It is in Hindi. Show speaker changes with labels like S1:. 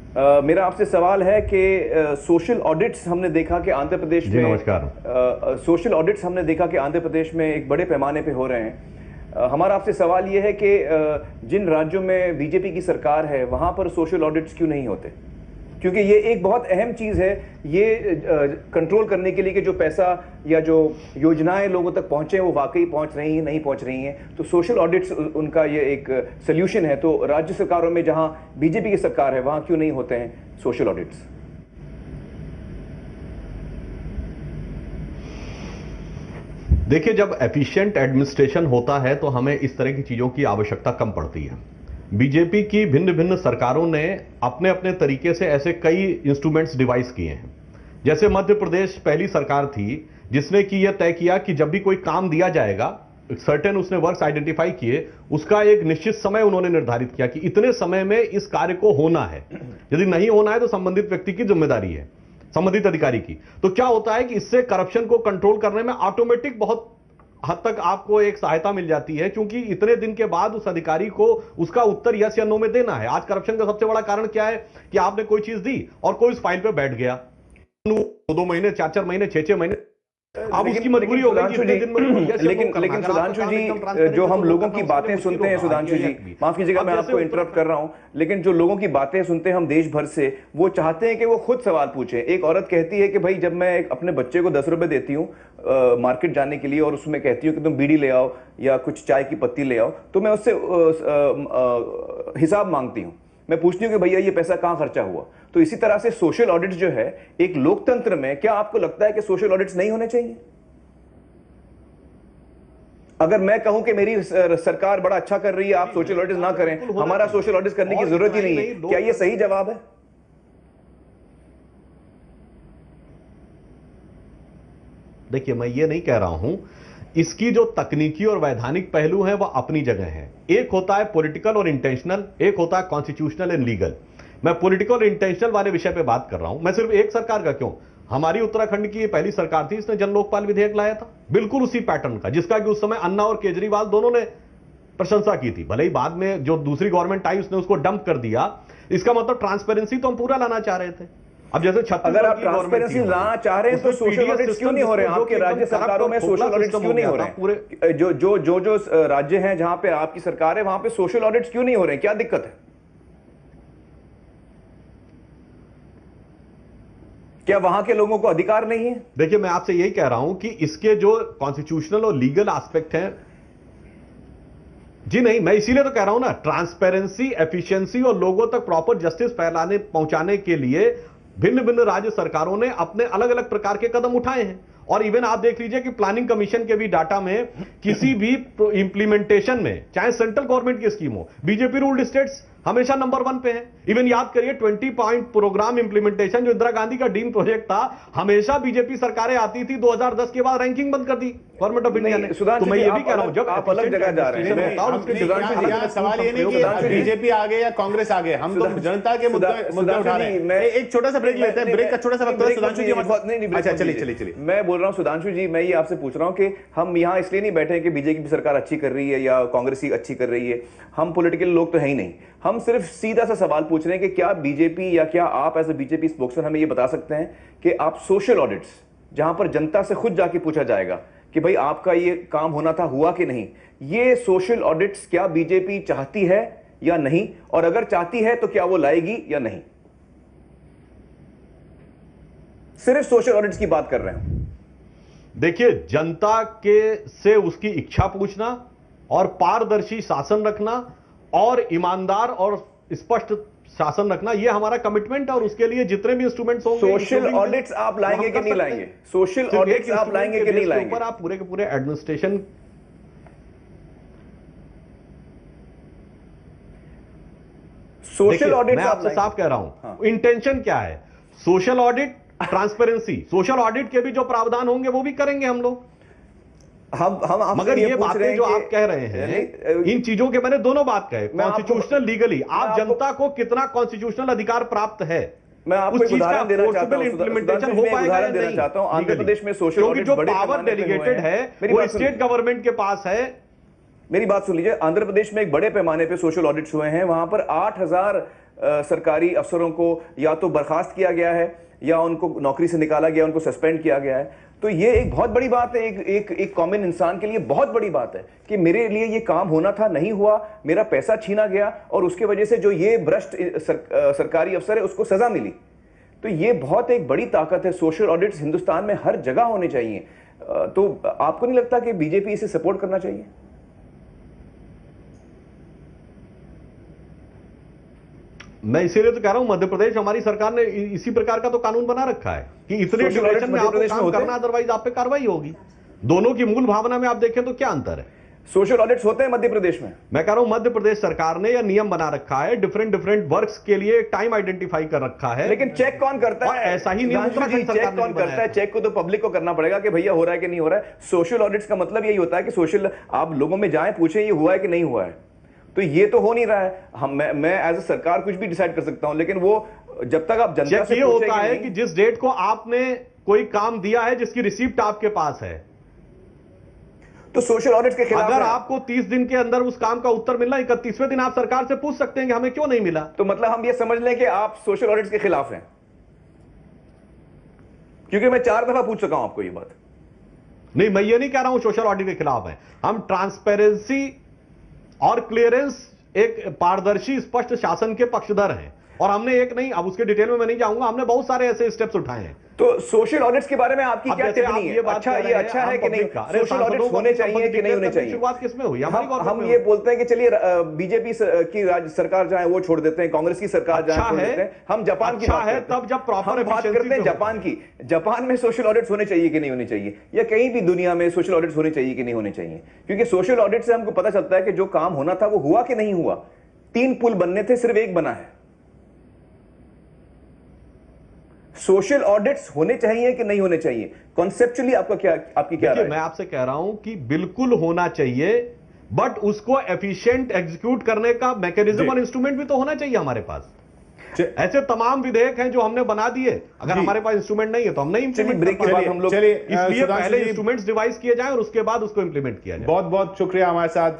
S1: मेरा आपसे सवाल है कि सोशल ऑडिट्स हमने देखा कि आंध्र प्रदेश
S2: जी
S1: में
S2: नमस्कार।
S1: सोशल ऑडिट्स हमने देखा कि आंध्र प्रदेश में एक बड़े पैमाने पे हो रहे हैं। हमारा आपसे सवाल ये है कि जिन राज्यों में बीजेपी की सरकार है वहां पर सोशल ऑडिट्स क्यों नहीं होते? क्योंकि ये एक बहुत अहम चीज है, ये कंट्रोल करने के लिए कि जो पैसा या जो योजनाएं लोगों तक पहुंचे वो वाकई पहुंच रही हैं नहीं पहुंच रही हैं। तो सोशल ऑडिट्स उनका ये एक सोल्यूशन है। तो राज्य सरकारों में जहां बीजेपी की सरकार है वहां क्यों नहीं होते हैं सोशल ऑडिट्स?
S2: देखिए, जब एफिशिएंट एडमिनिस्ट्रेशन होता है तो हमें इस तरह की चीजों की आवश्यकता कम पड़ती है। बीजेपी की भिन्न भिन्न सरकारों ने अपने अपने तरीके से ऐसे कई इंस्ट्रूमेंट्स डिवाइस किए हैं। जैसे मध्य प्रदेश पहली सरकार थी जिसने कि यह तय किया कि जब भी कोई काम दिया जाएगा, सर्टेन उसने वर्क्स आइडेंटिफाई किए, उसका एक निश्चित समय उन्होंने निर्धारित किया कि इतने समय में इस कार्य को होना है। यदि नहीं होना है तो संबंधित व्यक्ति की जिम्मेदारी है, संबंधित अधिकारी की। तो क्या होता है कि इससे करप्शन को कंट्रोल करने में ऑटोमेटिक बहुत हद तक आपको एक सहायता मिल जाती है, क्योंकि इतने दिन के बाद उस अधिकारी को उसका उत्तर यस या नो में देना है। आज करप्शन का सबसे बड़ा कारण क्या है कि आपने कोई चीज दी और कोई उस फाइल पे बैठ गया 2 महीने 4 महीने 6 महीने, अब उसकी मजबूरी हो गई कि इतने दिन में
S1: लेकिन सुधांशु जी, जो हम लोगों की बातें सुनते हैं, सुधांशु जी माफ कीजिएगा मैं आपको इंटरप्ट कर रहा हूं, लेकिन जो लोगों की बातें सुनते हैं हम देश भर से, वो चाहते हैं कि वो खुद सवाल पूछें। एक औरत कहती है कि भाई जब मैं अपने बच्चे को 10 रुपए देती हूँ मार्केट जाने के लिए और उसमें कहती हूँ कि तुम बीड़ी ले आओ या कुछ चाय की पत्ती ले आओ, तो मैं उससे हिसाब मांगती हूँ। मैं पूछती हूँ कि भैया ये पैसा कहाँ खर्चा हुआ। तो इसी तरह से सोशल ऑडिट्स जो है एक लोकतंत्र में, क्या आपको लगता है कि सोशल ऑडिट्स नहीं होने चाहिए? अगर मैं कहूं कि मेरी सरकार बड़ा अच्छा कर रही है, आप सोशल ऑडिट्स ना करें, हमारा सोशल ऑडिट्स करने की जरूरत ही नहीं है, क्या ये सही जवाब है?
S2: देखिए, मैं ये नहीं कह रहा हूं, इसकी जो तकनीकी और वैधानिक पहलू है वह अपनी जगह है। एक होता है पॉलिटिकल और इंटेंशनल, एक होता है कॉन्स्टिट्यूशनल एंड लीगल। मैं पॉलिटिकल और इंटेंशनल वाले विषय पे बात कर रहा हूं। मैं सिर्फ एक सरकार का क्यों, हमारी उत्तराखंड की ये पहली सरकार थी इसने जन लोकपाल विधेयक लाया था, बिल्कुल उसी पैटर्न का, जिसका कि उस समय अन्ना और केजरीवाल दोनों ने प्रशंसा की थी। भले ही बाद में जो दूसरी गवर्नमेंट आई उसने उसको डंप कर दिया। इसका मतलब ट्रांसपेरेंसी तो हम पूरा लाना चाह रहे थे। अब जैसे
S1: अगर आप ट्रांसपेरेंसी लाना चाह रहे हैं तो सोशल ऑडिट्स क्यों नहीं हो रहे हैं? आपके राज्य सरकारों में सोशल ऑडिट्स क्यों नहीं हो रहे हैं? जो राज्य हैं जहां पे आपकी सरकार है वहां पे सोशल ऑडिट्स क्यों नहीं हो रहे हैं? क्या दिक्कत है? क्या वहां के लोगों को अधिकार नहीं है?
S2: देखिए, मैं आपसे यही कह रहा हूं कि इसके जो कॉन्स्टिट्यूशनल और लीगल एस्पेक्ट हैं, जी नहीं, मैं इसीलिए तो कह रहा हूं ना, ट्रांसपेरेंसी, एफिशिएंसी और लोगों तक प्रॉपर जस्टिस फैलाने पहुंचाने के लिए भिन्न भिन्न राज्य सरकारों ने अपने अलग अलग प्रकार के कदम उठाए हैं। और इवन आप देख लीजिए कि प्लानिंग कमीशन के भी डाटा में किसी भी इंप्लीमेंटेशन में, चाहे सेंट्रल गवर्नमेंट की स्कीम हो, बीजेपी रूल्ड स्टेट्स हमेशा नंबर 1 पे है। इवन याद करिए 20 पॉइंट प्रोग्राम इंप्लीमेंटेशन जो इंदिरा गांधी का ड्रीम प्रोजेक्ट था, हमेशा बीजेपी सरकारें आती थी, 2010 के बाद रैंकिंग बंद कर दी गवर्नमेंट ऑफ इंडिया ने। तो मैं ये भी कह रहा हूं, जब
S1: आप अलग जगह जा रहे हैं,
S3: सवाल ये नहीं कि बीजेपी आ गए या कांग्रेस आ गए, हम तो जनता के मुद्दे उठा रहे हैं। एक छोटा सा ब्रेक लेते हैं, ब्रेक का छोटा सा वक्त है। सुधांशु जी, अच्छा चलिए,
S1: मैं बोल रहा हूं सुधांशु जी, मैं ये आपसे पूछ रहा हूं कि हम यहां इसलिए नहीं बैठे कि बीजेपी की सरकार अच्छी कर रही है या कांग्रेस ही अच्छी कर रही है। हम पॉलिटिकल लोग तो है ही नहीं, हम सिर्फ सीधा सा सवाल पूछ रहे हैं कि क्या बीजेपी या क्या आप एज ए बीजेपी स्पोक्समैन हमें ये बता सकते हैं कि आप सोशल ऑडिट्स, जहां पर जनता से खुद जाके पूछा जाएगा कि भाई आपका ये काम होना था, हुआ कि नहीं, ये सोशल ऑडिट्स क्या बीजेपी चाहती है या नहीं? और अगर चाहती है तो क्या वो लाएगी या नहीं? सिर्फ सोशल ऑडिट्स की बात कर रहे हैं।
S2: देखिए, जनता के से उसकी इच्छा पूछना और पारदर्शी शासन रखना और ईमानदार और स्पष्ट शासन रखना, यह हमारा कमिटमेंट है। और उसके लिए जितने भी इंस्ट्रूमेंट्स होंगे,
S1: सोशल ऑडिट्स आप लाएंगे कि नहीं लाएंगे? सोशल ऑडिट्स आप लाएंगे कि नहीं लाएंगे?
S2: ऊपर आप पूरे के पूरे एडमिनिस्ट्रेशन,
S1: सोशल ऑडिट
S2: मैं आपसे साफ कह रहा हूं, इंटेंशन क्या है? Social audit, transparency, social audit के भी जो प्रावधान होंगे वो भी करेंगे हम लोग।
S1: हम
S2: मगर ये बातें जो आप कह रहे हैं, इन चीजों के मैंने दोनों बात कहे, कॉन्स्टिट्यूशनल, लीगली, आप जनता को कितना कॉन्स्टिट्यूशनल अधिकार प्राप्त है,
S1: मैं आपको एक उदाहरण देना चाहता हूं,
S2: इंप्लीमेंटेशन हो पाएगा या नहीं?
S1: चाहता हूं आंध्र प्रदेश में सोशल ऑडिट
S2: जो पावर डेलीगेटेड है वो स्टेट गवर्नमेंट के पास है।
S1: मेरी बात सुन लीजिए, आंध्र प्रदेश में एक बड़े पैमाने पे सोशल ऑडिट्स हुए हैं, वहां पर 8,000 सरकारी अफसरों को या तो बर्खास्त किया गया है या उनको नौकरी से निकाला गया, उनको सस्पेंड किया गया है। तो ये एक बहुत बड़ी बात है, एक कॉमन इंसान के लिए बहुत बड़ी बात है कि मेरे लिए ये काम होना था, नहीं हुआ, मेरा पैसा छीना गया और उसके वजह से जो ये भ्रष्ट सरकारी अफसर है उसको सजा मिली। तो ये बहुत एक बड़ी ताकत है। सोशल ऑडिट्स हिंदुस्तान में हर जगह होने चाहिए। तो आपको नहीं लगता कि बीजेपी इसे सपोर्ट करना चाहिए?
S2: मैं इसीलिए तो कह रहा हूं, मध्य प्रदेश हमारी सरकार ने इसी प्रकार का तो कानून बना रखा है कि इतने ड्यूरेशन में आपको काम करना, अदरवाइज आप पे कार्रवाई होगी। दोनों की मूल भावना में आप देखें तो क्या अंतर है?
S1: सोशल ऑडिट्स होते हैं मध्य प्रदेश में।
S2: मैं कह रहा हूं मध्य प्रदेश सरकार ने यह नियम बना रखा है, डिफरेंट वर्क्स के लिए एक टाइम आइडेंटिफाई कर रखा है।
S1: लेकिन चेक कौन करता है?
S2: ऐसा ही नियम
S1: चेक कौन करता है? चेक को तो पब्लिक को करना पड़ेगा कि भैया हो रहा है कि नहीं हो रहा है। सोशल ऑडिट्स का मतलब यही होता है कि सोशल आप लोगों में जाएं, पूछें ये हुआ है कि नहीं हुआ है। तो ये तो हो नहीं रहा है। मैं एज अ सरकार कुछ भी डिसाइड कर सकता हूं, लेकिन वो जब तक आप जनता से
S2: ये होता है कि जिस डेट को आपने कोई काम दिया है, जिसकी रिसीप्ट आपके पास है,
S1: तो सोशल ऑडिट के खिलाफ
S2: अगर आपको 30 दिन के अंदर उस काम का उत्तर मिलना, 31वें दिन आप सरकार से पूछ सकते हैं कि हमें क्यों नहीं मिला।
S1: तो मतलब हम ये समझ लें कि आप सोशल ऑडिट के खिलाफ हैं? क्योंकि मैं 4 दफा पूछ चुका हूं आपको ये बात।
S2: नहीं, मैं ये नहीं कह रहा हूं सोशल ऑडिट के खिलाफ है। हम ट्रांसपेरेंसी और क्लियरेंस, एक पारदर्शी स्पष्ट शासन के पक्षधर हैं, और हमने एक नहीं, अब उसके डिटेल में मैं नहीं जाऊंगा, हमने बहुत सारे ऐसे स्टेप्स उठाए हैं।
S1: तो सोशल ऑडिट्स के बारे में आपकी क्या टिप्पणी है? अच्छा, ये अच्छा है कि नहीं? सोशल ऑडिट्स होने चाहिए कि नहीं होने चाहिए?
S2: शुरुआत किसमें हुई?
S1: हम ये बोलते हैं कि चलिए बीजेपी की राज्य सरकार जहां वो छोड़ देते हैं, कांग्रेस की सरकार जहां छोड़ देते हैं, हम जापान की बात
S2: है, तब जब प्रॉपर
S1: बात करते हैं जापान की। जापान में सोशल ऑडिट्स होने चाहिए कि नहीं होने चाहिए, या कहीं भी दुनिया में सोशल ऑडिट्स होने चाहिए कि नहीं होने चाहिए? क्योंकि सोशल ऑडिट से हमको पता चलता है कि जो काम होना था वो हुआ कि नहीं हुआ। 3 पुल बनने थे, सिर्फ 1 बना है। सोशल ऑडिट्स होने चाहिए कि नहीं होने चाहिए? कॉन्सेप्चुअली आपकी क्या राय है?
S2: मैं आपसे कह रहा हूं कि बिल्कुल होना चाहिए, बट उसको एफिशिएंट एग्जीक्यूट करने का मैकेनिज्म और इंस्ट्रूमेंट भी तो होना चाहिए हमारे पास। ऐसे तमाम विधेयक हैं जो हमने बना दिए, अगर हमारे पास इंस्ट्रूमेंट नहीं है तो हम नहीं इंप्लीमेंट
S1: ब्रेक के बाद हम लोग,
S2: इसलिए पहले इंस्ट्रूमेंट्स डिवाइस किए जाएं और उसके बाद उसको इंप्लीमेंट किया जाए।
S3: बहुत बहुत शुक्रिया हमारे साथ